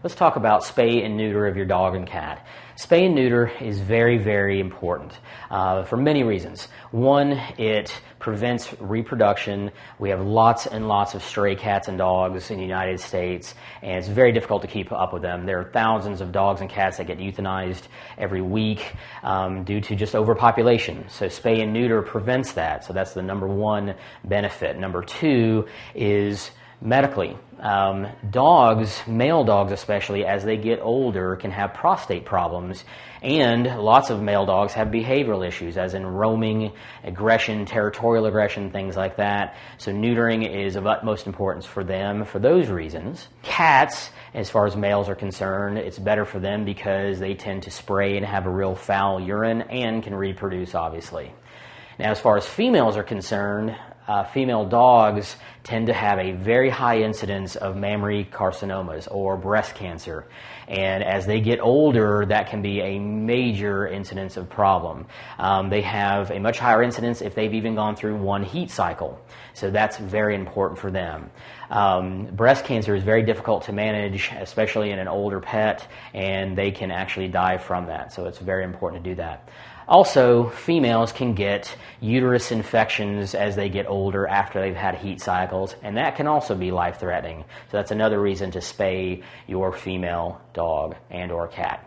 Let's talk about spay and neuter of your dog and cat. Spay and neuter is very, very important for many reasons. One, it prevents reproduction. We have lots and lots of stray cats and dogs in the United States, and it's very difficult to keep up with them. There are thousands of dogs and cats that get euthanized every week due to just overpopulation. So spay and neuter prevents that. So that's the number one benefit. Number two is medically. Dogs, male dogs especially, as they get older, can have prostate problems, and lots of male dogs have behavioral issues, as in roaming, aggression, territorial aggression, things like that. So neutering is of utmost importance for them for those reasons. Cats, as far as males are concerned, it's better for them because they tend to spray and have a real foul urine and can reproduce, obviously. Now, as far as females are concerned, female dogs tend to have a very high incidence of mammary carcinomas or breast cancer. And as they get older, that can be a major incidence of problem. They have a much higher incidence if they've even gone through one heat cycle. So that's very important for them. Breast cancer is very difficult to manage, especially in an older pet, and they can actually die from that. So it's very important to do that. Also, females can get uterus infections as they get older after they've had heat cycles, and that can also be life-threatening. So that's another reason to spay your female dog and or cat.